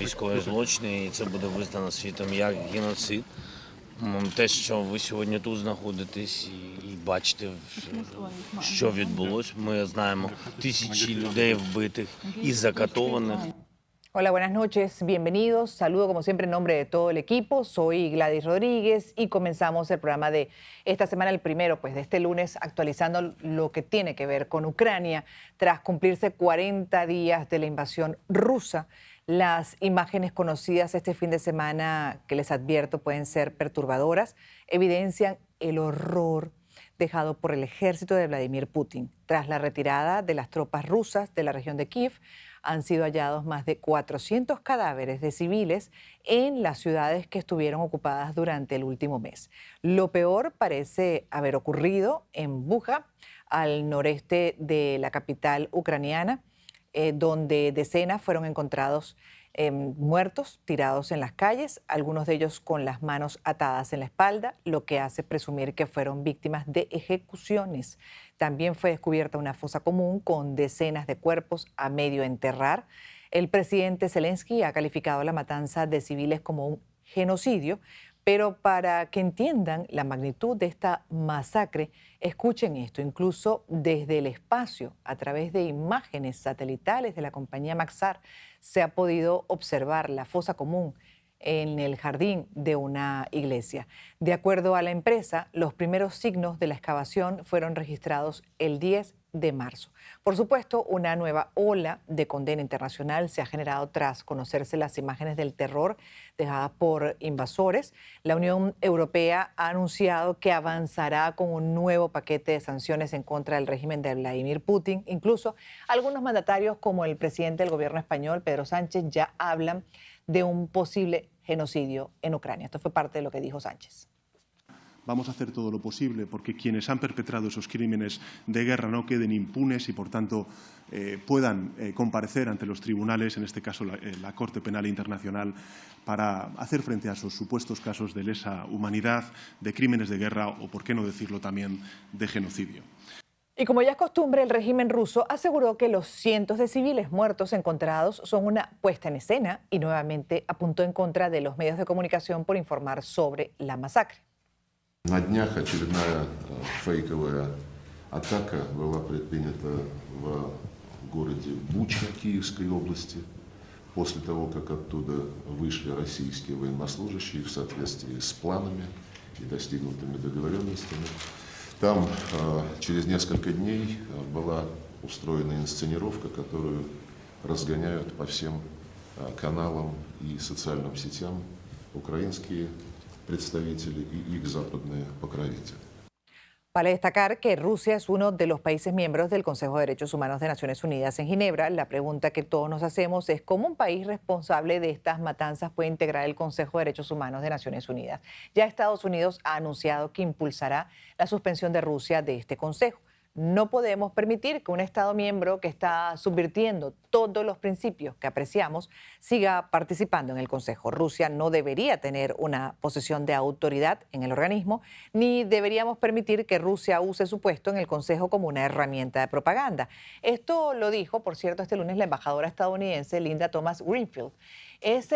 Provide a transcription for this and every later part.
військові злочини, і це буде визнано світом як геноцид. Те, що ви сьогодні тут знаходитесь і бачите, що відбулось. Ми знаємо тисячі людей вбитих і закатованих. Hola, buenas noches, bienvenidos. Saludo como siempre en nombre de todo el equipo. Soy Gladys Rodríguez y comenzamos el programa de esta semana, el primero pues de este lunes, actualizando lo que tiene que ver con Ucrania. Tras cumplirse 40 días de la invasión rusa, las imágenes conocidas este fin de semana, que les advierto pueden ser perturbadoras, evidencian el horror dejado por el ejército de Vladimir Putin. Tras la retirada de las tropas rusas de la región de Kiev, han sido hallados más de 400 cadáveres de civiles en las ciudades que estuvieron ocupadas durante el último mes. Lo peor parece haber ocurrido en Bucha, al noreste de la capital ucraniana, donde decenas fueron encontrados muertos, tirados en las calles, algunos de ellos con las manos atadas en la espalda, lo que hace presumir que fueron víctimas de ejecuciones. También fue descubierta una fosa común con decenas de cuerpos a medio enterrar. El presidente Zelensky ha calificado la matanza de civiles como un genocidio, pero para que entiendan la magnitud de esta masacre, escuchen esto, incluso desde el espacio, a través de imágenes satelitales de la compañía Maxar, se ha podido observar la fosa común en el jardín de una iglesia. De acuerdo a la empresa, los primeros signos de la excavación fueron registrados el 10 de marzo. Por supuesto, una nueva ola de condena internacional se ha generado tras conocerse las imágenes del terror dejadas por invasores. La Unión Europea ha anunciado que avanzará con un nuevo paquete de sanciones en contra del régimen de Vladimir Putin. Incluso algunos mandatarios, como el presidente del gobierno español, Pedro Sánchez, ya hablan de un posible genocidio en Ucrania. Esto fue parte de lo que dijo Sánchez. Vamos a hacer todo lo posible porque quienes han perpetrado esos crímenes de guerra no queden impunes y, por tanto, puedan comparecer ante los tribunales, en este caso la Corte Penal Internacional, para hacer frente a esos supuestos casos de lesa humanidad, de crímenes de guerra o, por qué no decirlo también, de genocidio. Y como ya es costumbre, el régimen ruso aseguró que los cientos de civiles muertos encontrados son una puesta en escena y nuevamente apuntó en contra de los medios de comunicación por informar sobre la masacre. На днях очередная фейковая атака была предпринята в городе Буча Киевской области после того, как оттуда вышли российские военнослужащие в соответствии с планами и достигнутыми договоренностями. Там через несколько дней была устроена инсценировка, которую разгоняют по всем каналам и социальным сетям украинские представители y их западные покровители. Vale destacar que Rusia es uno de los países miembros del Consejo de Derechos Humanos de Naciones Unidas en Ginebra. La pregunta que todos nos hacemos es cómo un país responsable de estas matanzas puede integrar el Consejo de Derechos Humanos de Naciones Unidas. Ya Estados Unidos ha anunciado que impulsará la suspensión de Rusia de este Consejo. No podemos permitir que un Estado miembro que está subvirtiendo todos los principios que apreciamos siga participando en el Consejo. Rusia no debería tener una posición de autoridad en el organismo, ni deberíamos permitir que Rusia use su puesto en el Consejo como una herramienta de propaganda. Esto lo dijo, por cierto, este lunes la embajadora estadounidense Linda Thomas-Greenfield. ¿Es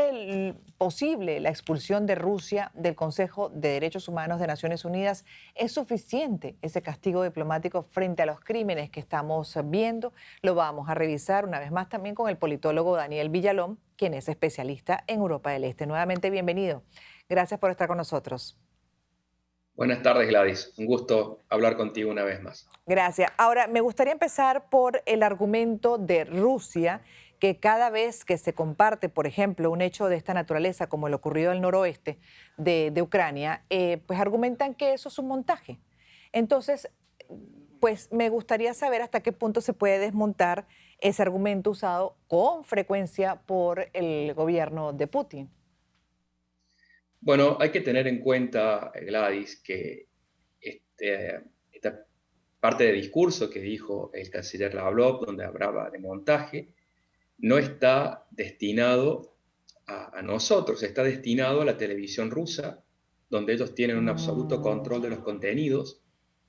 posible la expulsión de Rusia del Consejo de Derechos Humanos de Naciones Unidas? ¿Es suficiente ese castigo diplomático frente a los crímenes que estamos viendo? Lo vamos a revisar una vez más también con el politólogo Daniel Villalón, quien es especialista en Europa del Este. Nuevamente, bienvenido. Gracias por estar con nosotros. Buenas tardes, Gladys. Un gusto hablar contigo una vez más. Gracias. Ahora, me gustaría empezar por el argumento de Rusia, que cada vez que se comparte, por ejemplo, un hecho de esta naturaleza, como lo ocurrido al noroeste de Ucrania, pues argumentan que eso es un montaje. Entonces, pues me gustaría saber hasta qué punto se puede desmontar ese argumento usado con frecuencia por el gobierno de Putin. Bueno, hay que tener en cuenta, Gladys, que esta parte de discurso que dijo el canciller Lavrov, donde hablaba de montaje, no está destinado a nosotros, está destinado a la televisión rusa, donde ellos tienen un absoluto control de los contenidos,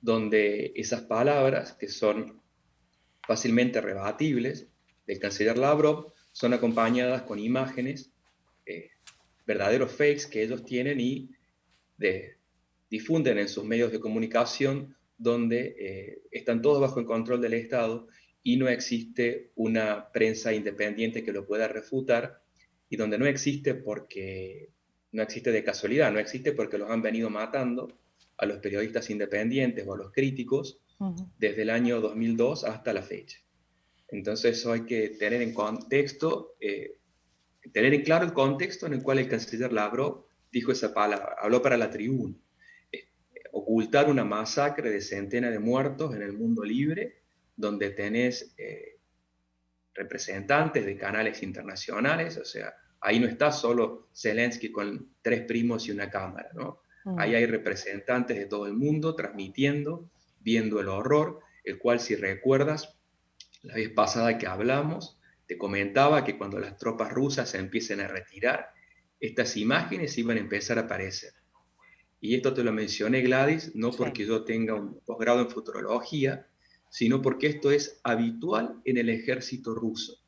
donde esas palabras, que son fácilmente rebatibles, del canciller Lavrov, son acompañadas con imágenes verdaderos fakes que ellos tienen y difunden en sus medios de comunicación, donde están todos bajo el control del Estado y no existe una prensa independiente que lo pueda refutar, y donde no existe porque no existe de casualidad, no existe porque los han venido matando a los periodistas independientes o a los críticos desde el año 2002 hasta la fecha. Entonces eso hay que tener en contexto, tener en claro el contexto en el cual el canciller Lavrov dijo esa palabra, habló para la tribuna. Ocultar una masacre de centenas de muertos en el mundo libre, donde tenés representantes de canales internacionales, o sea, ahí no está solo Zelensky con 3 primos y una cámara, ¿no? Ahí hay representantes de todo el mundo transmitiendo, viendo el horror, el cual, si recuerdas, la vez pasada que hablamos, te comentaba que cuando las tropas rusas se empiecen a retirar, estas imágenes iban a empezar a aparecer. Y esto te lo mencioné, Gladys, no porque yo tenga un posgrado en futurología, sino porque esto es habitual en el ejército ruso.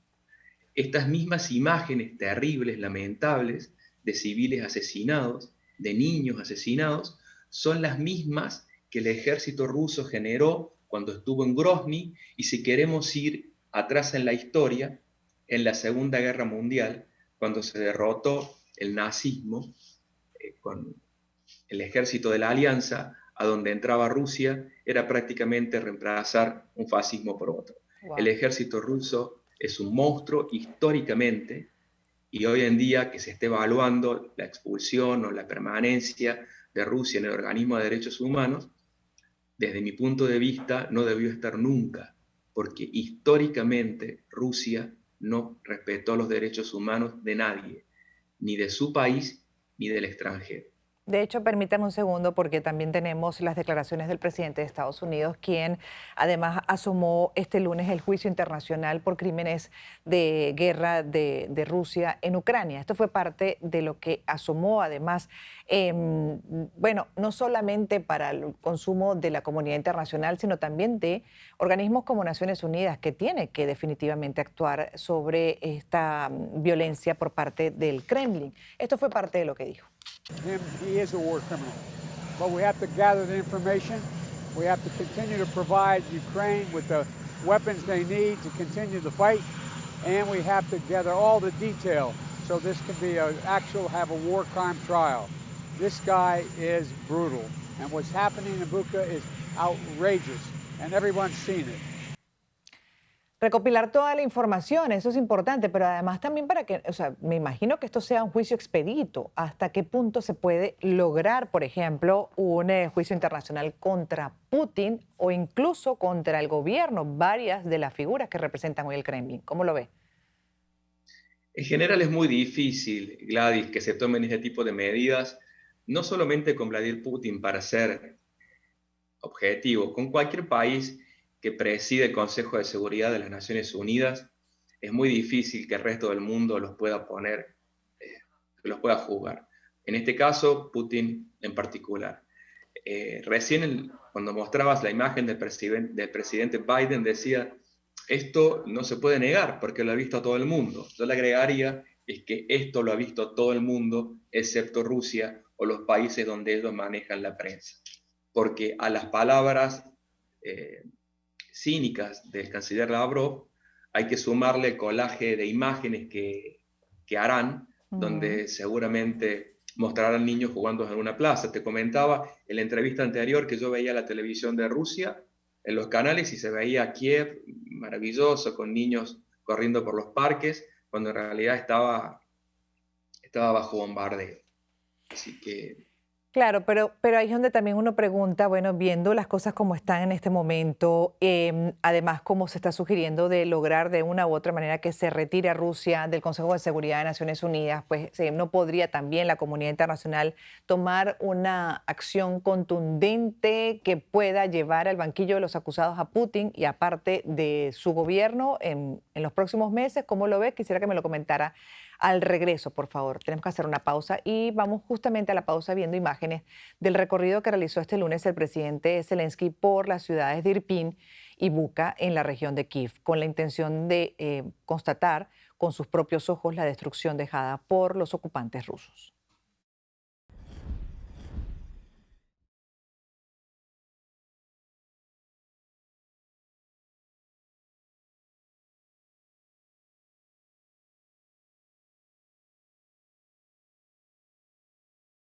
Estas mismas imágenes terribles, lamentables, de civiles asesinados, de niños asesinados, son las mismas que el ejército ruso generó cuando estuvo en Grozny, y si queremos ir atrás en la historia, en la Segunda Guerra Mundial, cuando se derrotó el nazismo con el ejército de la Alianza, a donde entraba Rusia, era prácticamente reemplazar un fascismo por otro. Wow. El ejército ruso es un monstruo históricamente, y hoy en día que se esté evaluando la expulsión o la permanencia de Rusia en el organismo de derechos humanos, desde mi punto de vista no debió estar nunca, porque históricamente Rusia no respetó los derechos humanos de nadie, ni de su país ni del extranjero. De hecho, permítame un segundo, porque también tenemos las declaraciones del presidente de Estados Unidos, quien además asomó este lunes el juicio internacional por crímenes de guerra de Rusia en Ucrania. Esto fue parte de lo que asomó, además, bueno, no solamente para el consumo de la comunidad internacional, sino también de organismos como Naciones Unidas, que tiene que definitivamente actuar sobre esta violencia por parte del Kremlin. Esto fue parte de lo que dijo. He is a war criminal, but we have to gather the information. We have to continue to provide Ukraine with the weapons they need to continue the fight, and we have to gather all the detail so this can be have a war crime trial. This guy is brutal, and what's happening in Bucha is outrageous, and everyone's seen it. Recopilar toda la información, eso es importante, pero además también para que, o sea, me imagino que esto sea un juicio expedito. ¿Hasta qué punto se puede lograr, por ejemplo, un juicio internacional contra Putin o incluso contra el gobierno, varias de las figuras que representan hoy el Kremlin? ¿Cómo lo ve? En general es muy difícil, Gladys, que se tomen este tipo de medidas, no solamente con Vladimir Putin, para ser objetivo, con cualquier país que preside el Consejo de Seguridad de las Naciones Unidas. Es muy difícil que el resto del mundo los pueda poner, los pueda juzgar. En este caso, Putin en particular. Recién cuando mostrabas la imagen del presidente Biden, decía, esto no se puede negar porque lo ha visto todo el mundo. Yo le agregaría, es que esto lo ha visto todo el mundo, excepto Rusia o los países donde ellos manejan la prensa. Porque a las palabras cínicas del canciller Lavrov hay que sumarle el colaje de imágenes que harán, donde seguramente mostrarán niños jugando en una plaza. Te comentaba en la entrevista anterior que yo veía la televisión de Rusia en los canales y se veía Kiev maravilloso, con niños corriendo por los parques, cuando en realidad estaba bajo bombardeo. Así que... Claro, pero ahí es donde también uno pregunta, bueno, viendo las cosas como están en este momento, además cómo se está sugiriendo de lograr de una u otra manera que se retire a Rusia del Consejo de Seguridad de Naciones Unidas, pues no podría también la comunidad internacional tomar una acción contundente que pueda llevar al banquillo de los acusados a Putin y aparte de su gobierno en los próximos meses. ¿Cómo lo ve? Quisiera que me lo comentara al regreso, por favor. Tenemos que hacer una pausa y vamos justamente a la pausa viendo imágenes del recorrido que realizó este lunes el presidente Zelensky por las ciudades de Irpin y Bucha en la región de Kiev, con la intención de constatar con sus propios ojos la destrucción dejada por los ocupantes rusos.